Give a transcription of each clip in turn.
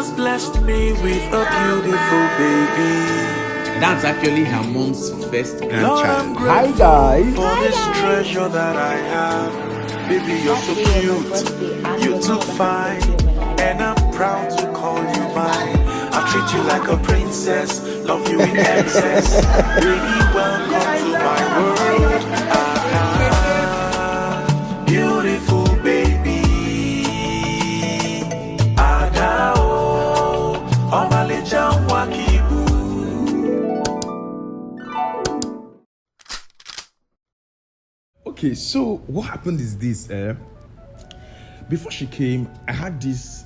just blessed me with a beautiful baby. That's actually her mom's first Lord, grandchild. I'm Hi grateful guys. for this treasure that I have. Baby, you're so cute, you're too fine, and I'm proud to call you mine. I treat you like a princess, love you in excess. Baby, welcome to my world. Beautiful baby. Adao, Omaleja Wakibu. Okay, so what happened is this. Before she came, I had this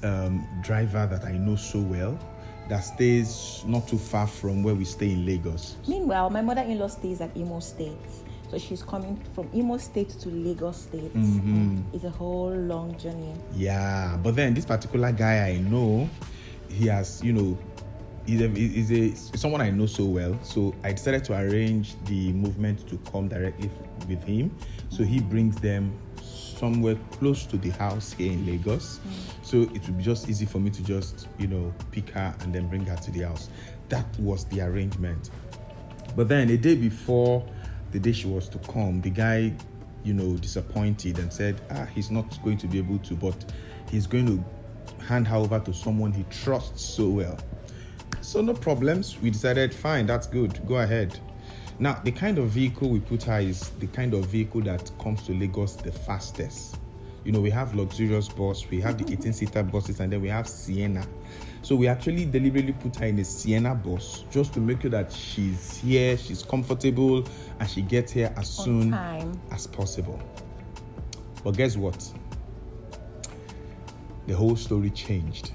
driver that I know so well that stays not too far from where we stay in Lagos. Meanwhile, my mother-in-law stays at Imo State. So she's coming from Imo State to Lagos State. It's a whole long journey. Yeah, but then this particular guy I know, he has, he's someone I know so well. So I decided to arrange the movement to come directly with him. So he brings them somewhere close to the house here in Lagos. So it would be just easy for me to just, pick her and then bring her to the house. That was the arrangement. But then a day before the day she was to come, the guy, disappointed and said, he's not going to be able to, but he's going to hand her over to someone he trusts so well. So no problems. We decided, fine, that's good. Go ahead. Now, the kind of vehicle we put her is the kind of vehicle that comes to Lagos the fastest. We have luxurious bus, we have the 18-seater buses, and then we have Sienna. So we actually deliberately put her in a Sienna bus just to make sure that she's here, she's comfortable, and she gets here as soon as possible. But guess what? The whole story changed.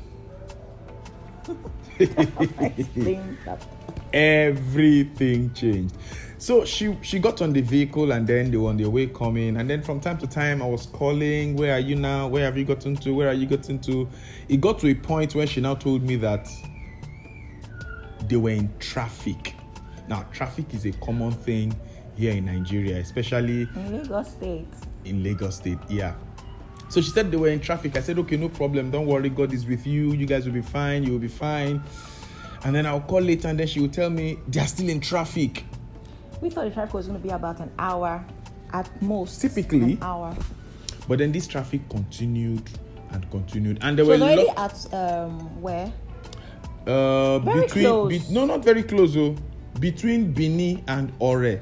Everything changed. So she got on the vehicle, and then they were on their way coming, and then from time to time I was calling, where are you now? Where have you gotten to? Where are you gotten to? It got to a point where she now told me that they were in traffic. Now, traffic is a common thing here in Nigeria, especially in Lagos State. In Lagos State, yeah. So she said they were in traffic. I said, okay, no problem. Don't worry. God is with you. You guys will be fine. You will be fine. And then I'll call later, and then she will tell me they're still in traffic. We thought the traffic was going to be about an hour at most. Typically. An hour. But then this traffic continued and continued. And there were already at where? Very close. No, not very close, though. Between Bini and Ore.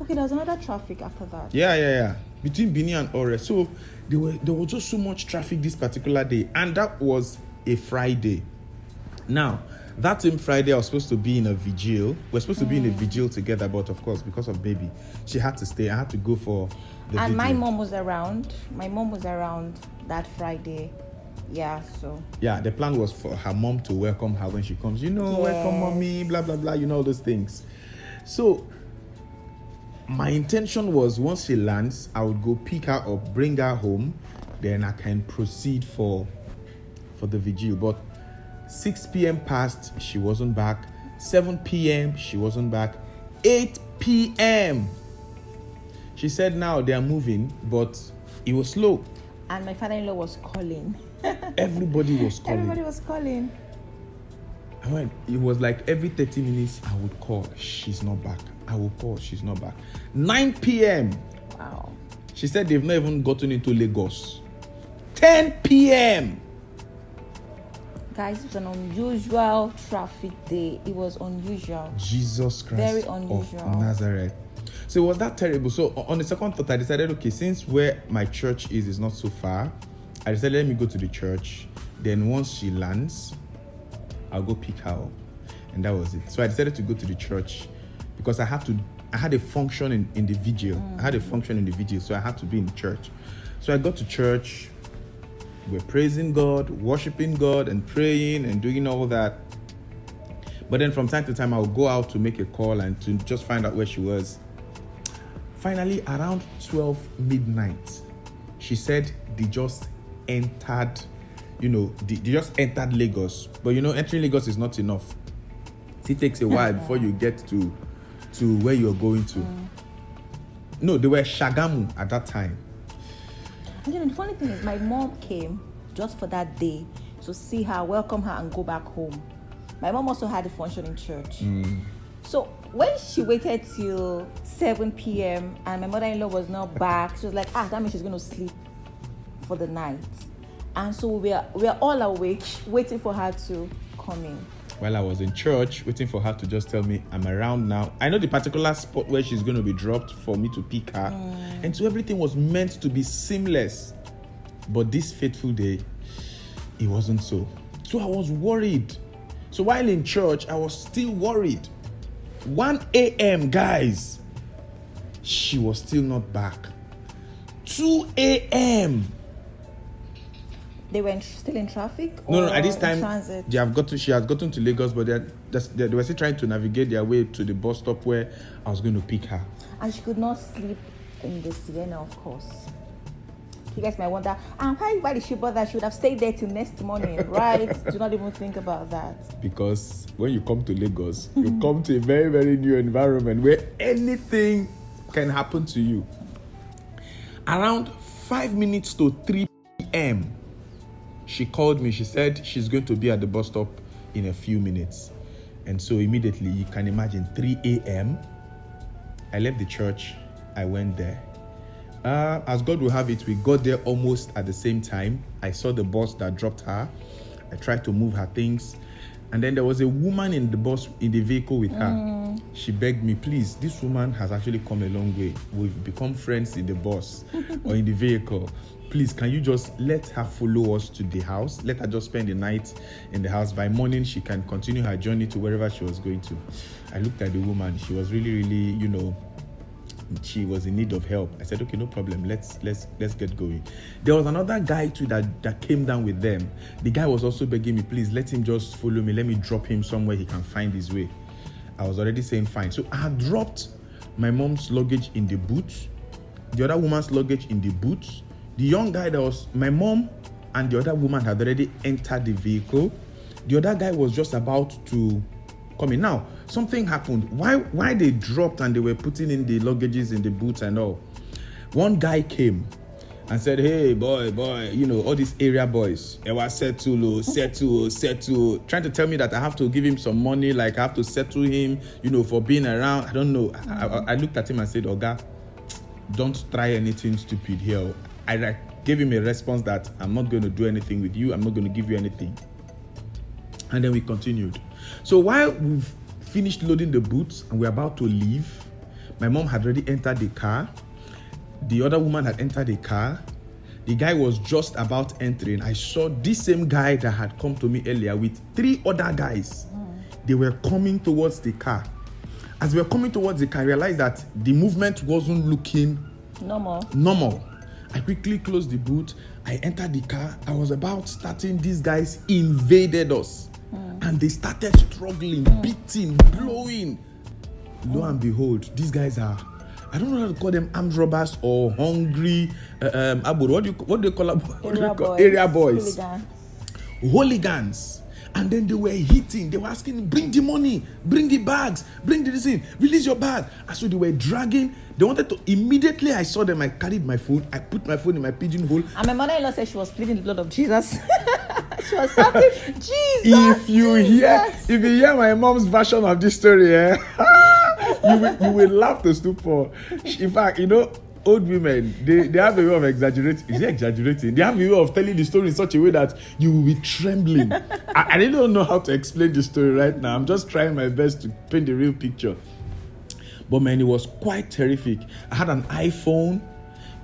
Okay, there was another traffic after that. Yeah. Between Bini and Ore. So there was just so much traffic this particular day. And that was a Friday. Now, that same Friday, I was supposed to be in a vigil. We're supposed to be in a vigil together, but of course, because of baby, she had to stay. I had to go for the vigil. And my mom was around. My mom was around that Friday. Yeah, so. Yeah, the plan was for her mom to welcome her when she comes. Welcome mommy, blah, blah, blah, all those things. So, my intention was once she lands, I would go pick her up, bring her home, then I can proceed for the vigil. But 6 p.m. passed, she wasn't back. 7 p.m., she wasn't back. 8 p.m., she said now they are moving, but it was slow. And my father-in-law was calling. Everybody was calling. Everybody was calling. It was like every 30 minutes, I would call. She's not back. I will call. She's not back. 9 p.m. Wow. She said they've not even gotten into Lagos. 10 p.m. Guys, it was an unusual traffic day. It was unusual. Jesus Christ. Very unusual. Of Nazareth. So it was that terrible. So on the second thought, I decided, okay, since where my church is not so far, I decided let me go to the church. Then once she lands, I'll go pick her up. And that was it. So I decided to go to the church because I had a function in the vigil. I had a function in the vigil, so I had to be in church. So I got to church. We're praising God, worshiping God, and praying and doing all that. But then from time to time, I would go out to make a call and to just find out where she was. Finally, around 12 midnight, she said they just entered, they just entered Lagos. But entering Lagos is not enough. It takes a while before you get to where you're going to. No, they were Shagamu at that time. The funny thing is, my mom came just for that day to see her, welcome her, and go back home. My mom also had a function in church. So when she waited till 7 p.m. and my mother-in-law was not back, she was like, that means she's going to sleep for the night. And so we are all awake, waiting for her to come in. While I was in church, waiting for her to just tell me, I'm around now. I know the particular spot where she's going to be dropped for me to pick her. And so everything was meant to be seamless. But this fateful day, it wasn't so. So I was worried. So while in church, I was still worried. 1 a.m., guys, she was still not back. 2 a.m., they were still in traffic? No, at this time, transit? she has gotten to Lagos, but they were still trying to navigate their way to the bus stop where I was going to pick her. And she could not sleep in the Sienna, of course. You guys might wonder, why did she bother? She would have stayed there till next morning, right? Do not even think about that. Because when you come to Lagos, you come to a very, very new environment where anything can happen to you. Around 5 minutes to 3 p.m., she called me. She said she's going to be at the bus stop in a few minutes. And so immediately, you can imagine, 3 a.m., I left the church. I went there. As God will have it, we got there almost at the same time. I saw the bus that dropped her. I tried to move her things. And then there was a woman in the vehicle with her. She begged me, please, this woman has actually come a long way. We've become friends in the bus or in the vehicle. Please, can you just let her follow us to the house? Let her just spend the night in the house. By morning, she can continue her journey to wherever she was going to. I looked at the woman. She was really, really, she was in need of help. I said, okay, no problem. Let's get going. There was another guy too that came down with them. The guy was also begging me, please let him just follow me. Let me drop him somewhere he can find his way. I was already saying fine. So I had dropped my mom's luggage in the boot, the other woman's luggage in the boot. The young guy that was my mom and the other woman had already entered the vehicle. The other guy was just about to come in. Now, something happened. Why they dropped and they were putting in the luggages in the boots and all. One guy came and said, hey, boy, all these area boys, settle, trying to tell me that I have to give him some money, like I have to settle him, for being around. I don't know. I looked at him and said, Oga, don't try anything stupid here. I gave him a response that I'm not going to do anything with you. I'm not going to give you anything. And then we continued. So while we've finished loading the boots and we're about to leave, my mom had already entered the car. The other woman had entered the car. The guy was just about entering. I saw this same guy that had come to me earlier with 3 other guys. They were coming towards the car. As we were coming towards the car, I realized that the movement wasn't looking normal. I quickly closed the boot. I entered the car. I was about starting. These guys invaded us. And they started struggling, beating, blowing. Lo and behold, these guys are, I don't know how to call them, armed robbers or hungry, what do you call them? Area boys. Hooligans. And then they were hitting. They were asking, bring the money, bring the bags, bring this in, release your bag. And so they were dragging. They wanted to, immediately I saw them, I carried my phone. I put my phone in my pigeonhole. And my mother-in-law said she was pleading the blood of Jesus. She was shouting, Jesus. If you hear my mom's version of this story, you will laugh to stupor. In fact, old women, they have a way of exaggerating. Is it exaggerating? They have a way of telling the story in such a way that you will be trembling. I really don't know how to explain the story right now. I'm just trying my best to paint the real picture. But man, it was quite terrific. I had an iPhone.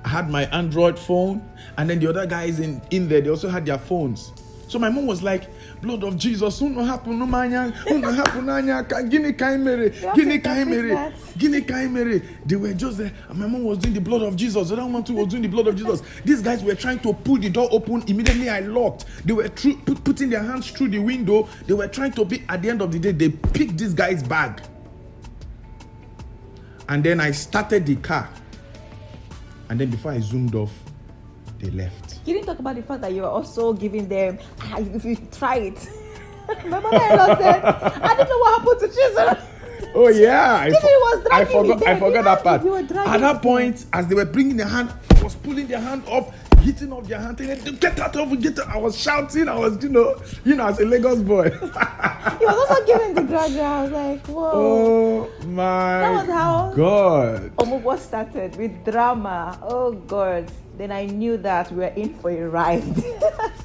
I had my Android phone. And then the other guys in there, they also had their phones. So my mom was like, blood of Jesus, They were just there. And my mom was doing the blood of Jesus. The other one too was doing the blood of Jesus. These guys were trying to pull the door open. Immediately I locked. They were putting their hands through the window. They were trying to pick. At the end of the day, they picked this guy's bag. And then I started the car. And then before I zoomed off, they left. You didn't talk about the fact that you were also giving them, if you try it. My mother-in-law said, I don't know what happened to Jesus. Oh yeah, I forgot me. that part. You were dragging At that point, as they were bringing their hand, I was pulling their hand off. hitting off their hand, telling them, get out of it, get out. I was shouting, I was, as a Lagos boy. He was also giving the graduate. I was like, whoa. Oh my That was how God. Omugwo started with drama. Oh God. Then I knew that we were in for a ride.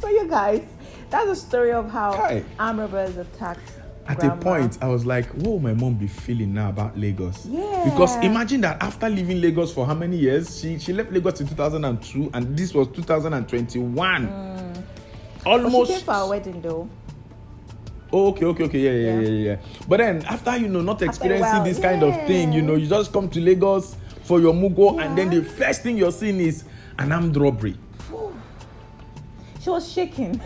So you guys, that's the story of how armed robbers attacked At grandma. a point, I was like, what will my mom be feeling now about Lagos? Yeah. Because imagine that after leaving Lagos for how many years? She left Lagos in 2002 and this was 2021. Almost. But she came for our wedding though. Oh, okay. Yeah. But then after, not experiencing this kind of thing, you just come to Lagos for your Omugwo and then the first thing you're seeing is an armed robbery. She was shaking.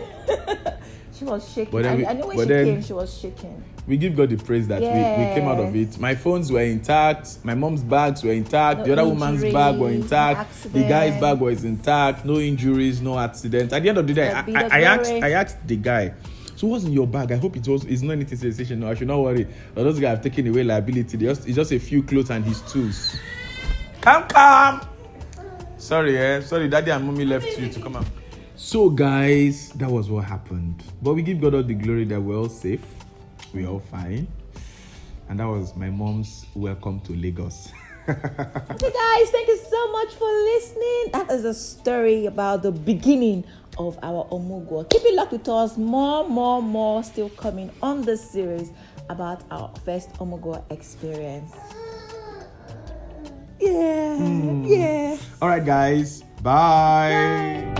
She was shaking. But then I know when she came, she was shaking. We give God the praise that we came out of it. My phones were intact. My mom's bags were intact. No the other injury, woman's bag were intact. accident. The guy's bag was intact. No injuries, no accidents. At the end of the day, I asked the guy, so what's in your bag? I hope it's not anything sensation. No, I should not worry. Those guys have taken away liability. It's just a few clothes and his tools. Come. Sorry, daddy and mommy left you to come out. So guys, that was what happened. But we give God all the glory that we're all safe. We're all fine. And that was my mom's welcome to Lagos. Okay guys, thank you so much for listening. That is a story about the beginning of our Omugwo. Keep it locked with us. More still coming on this series about our first Omugwo experience. Yeah. All right guys, bye.